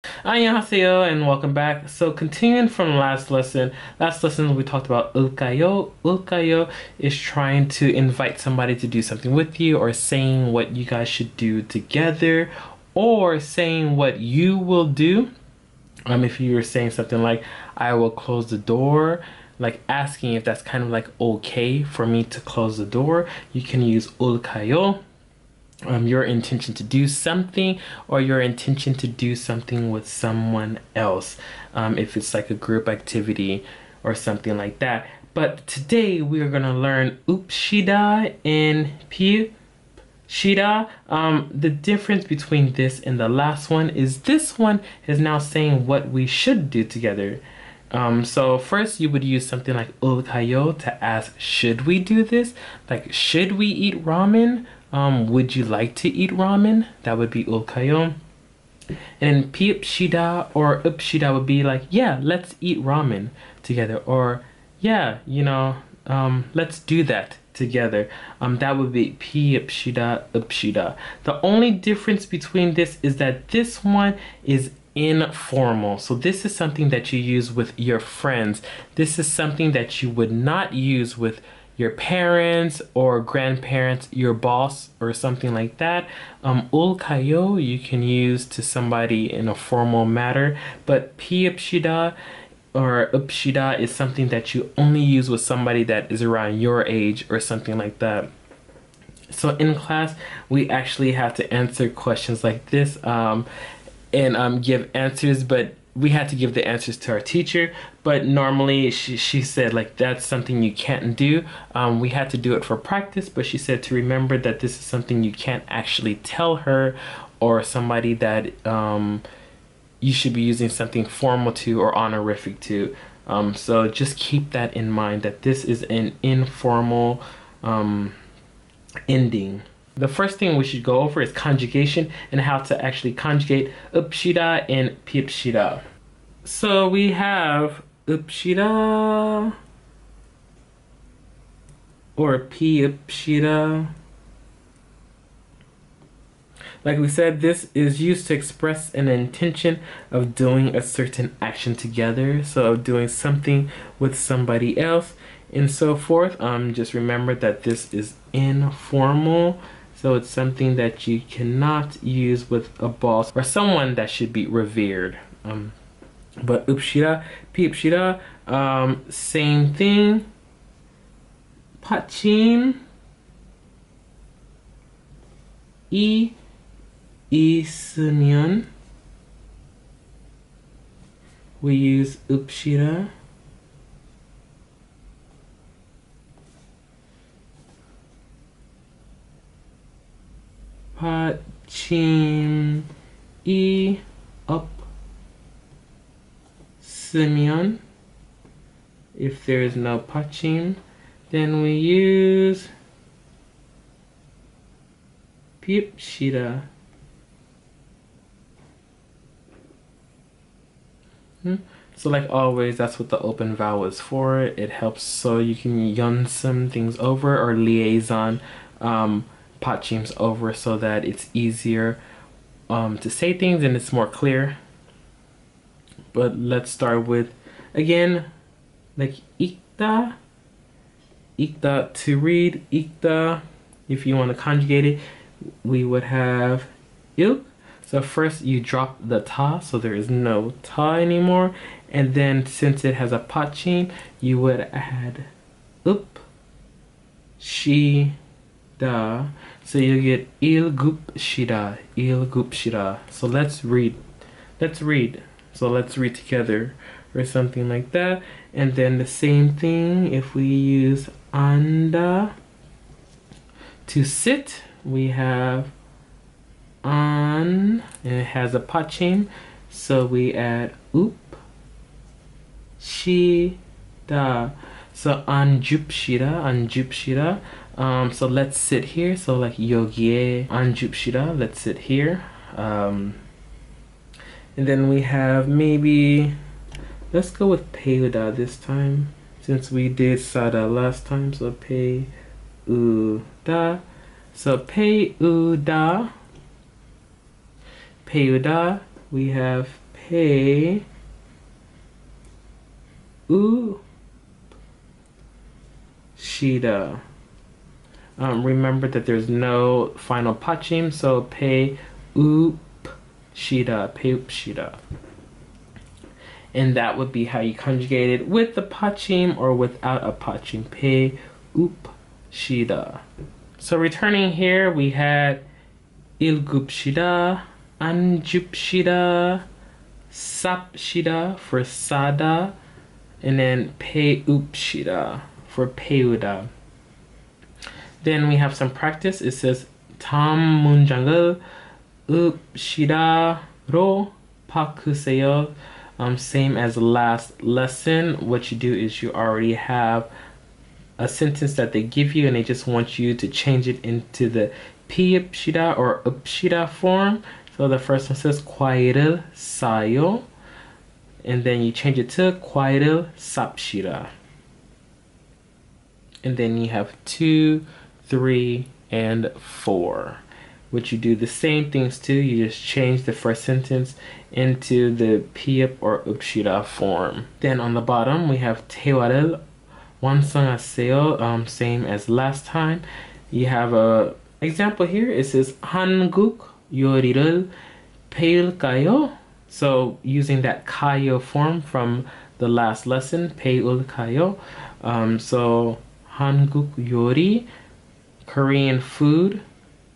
Annyeonghaseyo and welcome back. So continuing from last lesson we talked about ulkayo. Ulkayo is trying to invite somebody to do something with you or saying what you guys should do together or saying what you will do. If you were saying something like, I will close the door, like asking if that's kind of like okay for me to close the door, you can use ulkayo. Your intention to do something or your intention to do something with someone else, if it's like a group activity or something like that. But today we are going to learn upshida and shida. The difference between this and the last one is this one is now saying what we should do together. So first you would use something like ulkayo to ask, should we do this? Like, should we eat ramen? Would you like to eat ramen? That would be ulkayo. And piupshida or upshida would be like, yeah, let's eat ramen together. Or, yeah, let's do that together. That would be piupshida, upshida. The only difference between this is that this one is informal. So this is something that you use with your friends. This is something that you would not use with your parents or grandparents, your boss or something like that. Ulkayo you can use to somebody in a formal matter, but piupshida or upshida is something that you only use with somebody that is around your age or something like that. So in class, we actually have to answer questions like this and give answers, but we had to give the answers to our teacher, but normally she said like that's something you can't do. We had to do it for practice, but she said to remember that this is something you can't actually tell her or somebody that you should be using something formal to or honorific to. So just keep that in mind, that this is an informal ending. The first thing we should go over is conjugation and how to actually conjugate upshida and piupshida. So we have upshida or piupshida. Like we said, this is used to express an intention of doing a certain action together, so of doing something with somebody else and so forth. Just remember that this is informal. So it's something that you cannot use with a boss or someone that should be revered. But upshida, piupshida, same thing. Pachim, is으면, we use upshida. 받침이 없으면, if there is no 받침, then we use piupshida. So like always, that's what the open vowel is for. It helps so you can yun some things over or liaison patchims over so that it's easier to say things and it's more clear. But let's start with, again, like ikta. Ikta, to read. Ikta, if you want to conjugate it, we would have ilk. So first you drop the ta, so there is no ta anymore. And then since it has a patchim, you would add up, she, da. So you get ilgupshida, ilgupshida. So let's read. So let's read together or something like that. And then the same thing, if we use anda to sit, we have an, and it has a patchim, so we add up, she, da. So anjupshida. So let's sit here. So like yogie anjupshida, let's sit here. And then we have maybe, let's go with peuda this time, since we did sada last time. So peuda. So peuda. We have pay u shida. Remember that there's no final pachim, so pay up shida, pay up shida. And that would be how you conjugate it with the pachim or without a pachim. Pay up shida. So returning here, we had ilgupshida, anjupshida, sapshida for sada, and then peupshida for peuda. Then we have some practice. It says tam 문장을 upshidaro 바꾸세요. Same as last lesson. What you do is you already have a sentence that they give you and they just want you to change it into the piupshida or upshida form. So the first one says 과일을 사요, and then you change it to 과일을 삽시다. And then you have 2, 3, and 4. Which you do the same things to, you just change the first sentence into the piup or upshida form. Then on the bottom we have 대화를 완성하세요, same as last time. You have a example here. It says 한국 요리를 배울까요? So using that kayo form from the last lesson, 배울까요? So 한국 요리, Korean food,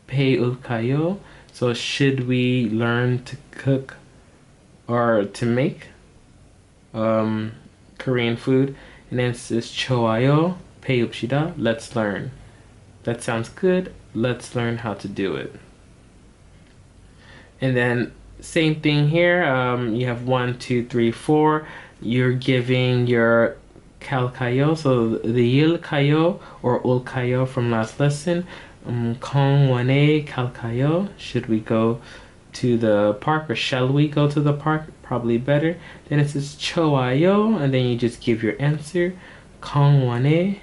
배울까요? So should we learn to cook or to make Korean food? And then it says 좋아요, 배웁시다, let's learn. That sounds good, let's learn how to do it. And then same thing here, you have 1, 2, 3, 4. You're giving your 갈까요, so the 일까요 or 올까요 from last lesson. 공원에 갈까요? Should we go to the park or shall we go to the park? Probably better. Then it says 좋아요, and then you just give your answer. 공원에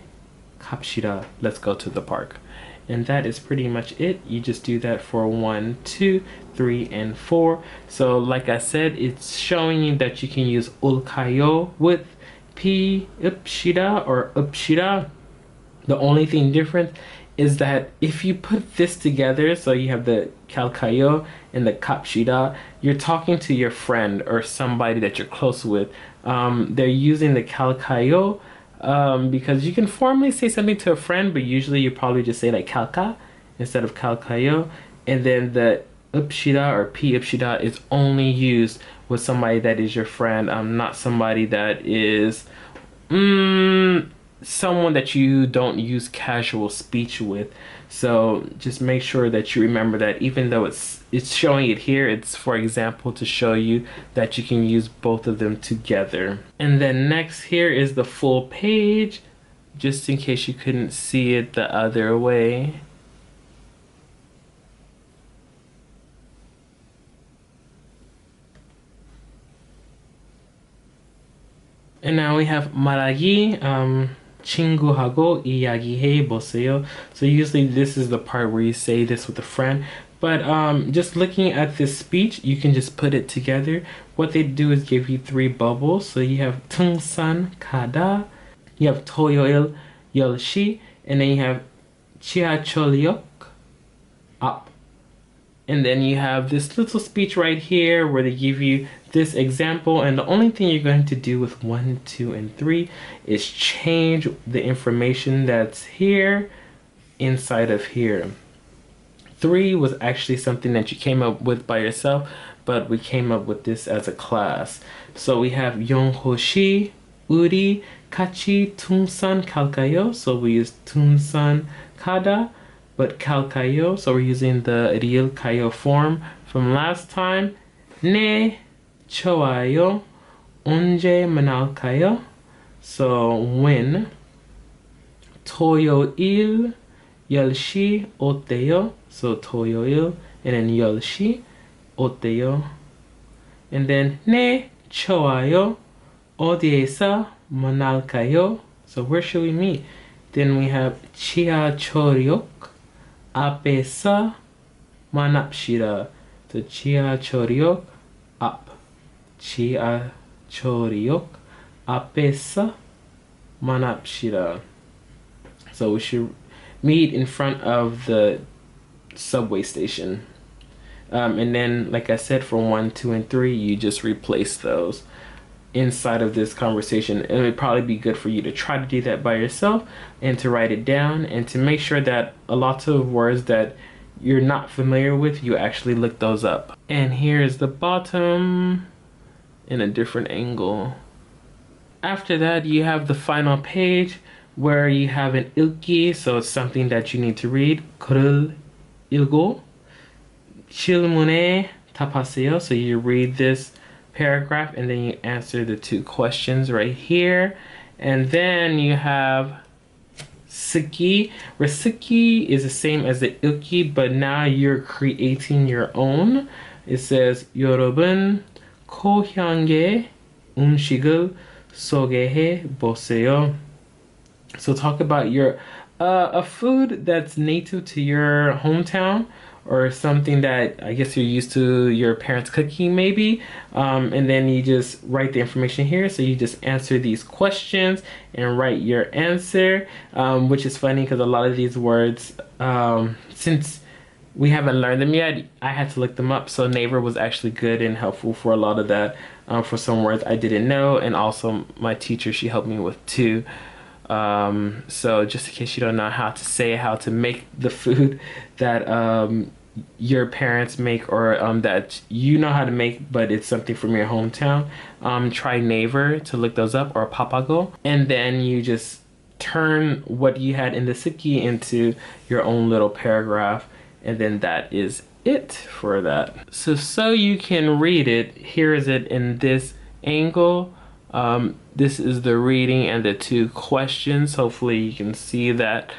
갑시다. Let's go to the park. And that is pretty much it. You just do that for 1, 2, 3, and 4. So like I said, it's showing you that you can use 올까요 with piupshida or upshida. The only thing different is that if you put this together, so you have the 갈까요 and the kapshida, you're talking to your friend or somebody that you're close with. They're using the 갈까요 because you can formally say something to a friend, but usually you probably just say like 갈까 instead of 갈까요. And then the upshida or piupshida is only used with somebody that is your friend, not somebody that is someone that you don't use casual speech with. So just make sure that you remember that even though it's showing it here, it's for example to show you that you can use both of them together. And then next here is the full page, just in case you couldn't see it the other way. And now we have 말하기, 친구하고 이야기해 보세요. So usually this is the part where you say this with a friend, but just looking at this speech, you can just put it together. What they do is give you 3 bubbles. So you have 등산 가다, you have 토요일 10시, and then you have 지하철역 앞. And then you have this little speech right here where they give you this example, and the only thing you're going to do with 1, 2, and 3 is change the information that's here inside of here. 3 was actually something that you came up with by yourself, but we came up with this as a class. So we have 영호씨, 우리 같이 등산 갈까요? So we use 등산 가다, but 갈까요, so we're using the 릴까요 form from last time. 네, 좋아요. 언제 만날까요? So when. 토요일 10시 어때요? So 토요일 and then 10시 어때요? And then 네, 좋아요. 어디에서 만날까요? So where should we meet? Then we have 지하철역 앞에서 만납시다. So 지하철역 앞. 지하철역 앞에서 만납시다. So we should meet in front of the subway station. And then, like I said, from 1, 2, and 3, you just replace those inside of this conversation. It would probably be good for you to try to do that by yourself and to write it down and to make sure that a lot of words that you're not familiar with, you actually look those up. And here's the bottom in a different angle. After that, you have the final page where you have an 읽기, so it's something that you need to read. 글을 읽고 질문에 답하세요. So you read this paragraph and then you answer the 2 questions right here. And then you have 쓰기, where 쓰기 is the same as the 읽기, but now you're creating your own. It says 여러분 고향의 음식을 소개해 보세요. So talk about your a food that's native to your hometown, or something that I guess you're used to your parents cooking maybe, and then you just write the information here. So you just answer these questions and write your answer, which is funny because a lot of these words, since we haven't learned them yet, I had to look them up. So Naver was actually good and helpful for a lot of that, for some words I didn't know, and also my teacher, she helped me with too. So just in case you don't know how to say how to make the food that your parents make, or that you know how to make but it's something from your hometown, try Naver to look those up, or Papago, and then you just turn what you had in the 쓰기 into your own little paragraph, and then that is it for that. So you can read it. Here is it in this angle. This is the reading and the 2 questions. Hopefully you can see that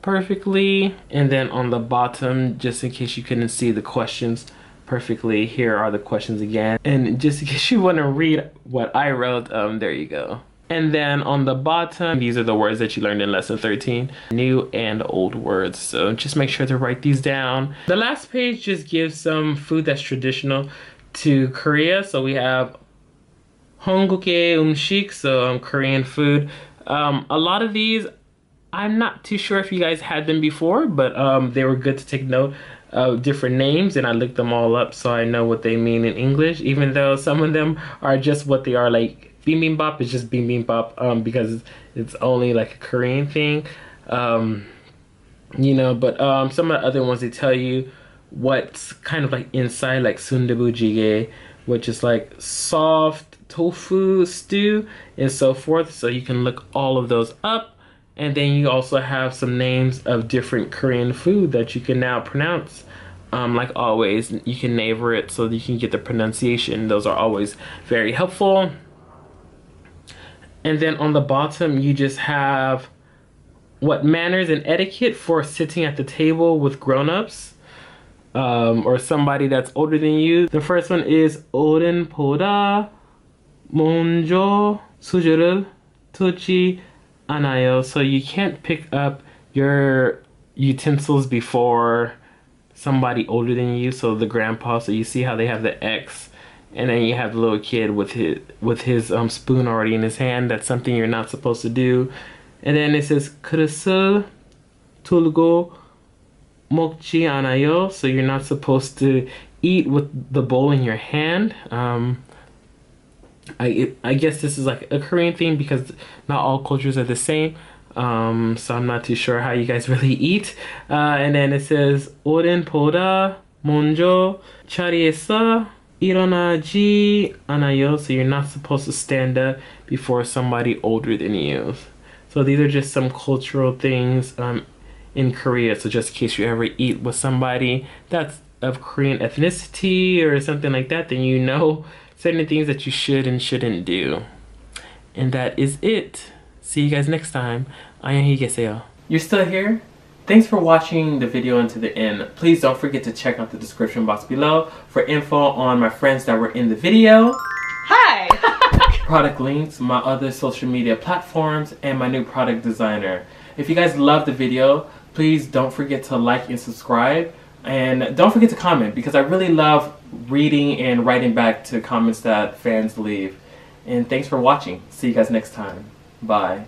perfectly. And then on the bottom, just in case you couldn't see the questions perfectly, here are the questions again. And just in case you want to read what I wrote, there you go. And then on the bottom, these are the words that you learned in lesson 13, new and old words. So just make sure to write these down. The last page just gives some food that's traditional to Korea. So we have 한국의 음식, so Korean food. A lot of these, I'm not too sure if you guys had them before, but they were good to take note of different names, and I looked them all up so I know what they mean in English, even though some of them are just what they are. Like bibimbap is just bibimbap, because it's only like a Korean thing, you know. But some of the other ones, they tell you what's kind of like inside, like sundabu jjigae, which is like soft tofu stew and so forth. So you can look all of those up, and then you also have some names of different Korean food that you can now pronounce. Like always, you can Naver it so that you can get the pronunciation. Those are always very helpful. And then on the bottom, you just have what manners and etiquette for sitting at the table with grown-ups, or somebody that's older than you. The first one is 어른보다 먼저 수저를 두지 않아요. So you can't pick up your utensils before somebody older than you. So the grandpa, so you see how they have the X, and then you have the little kid with his spoon already in his hand. That's something you're not supposed to do. And then it says 그릇을 들고 먹지 않아요. So you're not supposed to eat with the bowl in your hand. I guess this is like a Korean thing because not all cultures are the same. So I'm not too sure how you guys really eat. And then it says 어른보다 먼저 자리에서 일어나지 않아요. So you're not supposed to stand up before somebody older than you. So these are just some cultural things in Korea. So just in case you ever eat with somebody that's of Korean ethnicity or something like that, then you know certain things that you should and shouldn't do. And that is it. See you guys next time. 안녕히 계세요. You're still here? Thanks for watching the video until the end. Please don't forget to check out the description box below for info on my friends that were in the video. Hi! Product links, my other social media platforms, and my new product designer. If you guys love the video, please don't forget to like and subscribe. And don't forget to comment, because I really love reading and writing back to comments that fans leave. And thanks for watching. See you guys next time. Bye.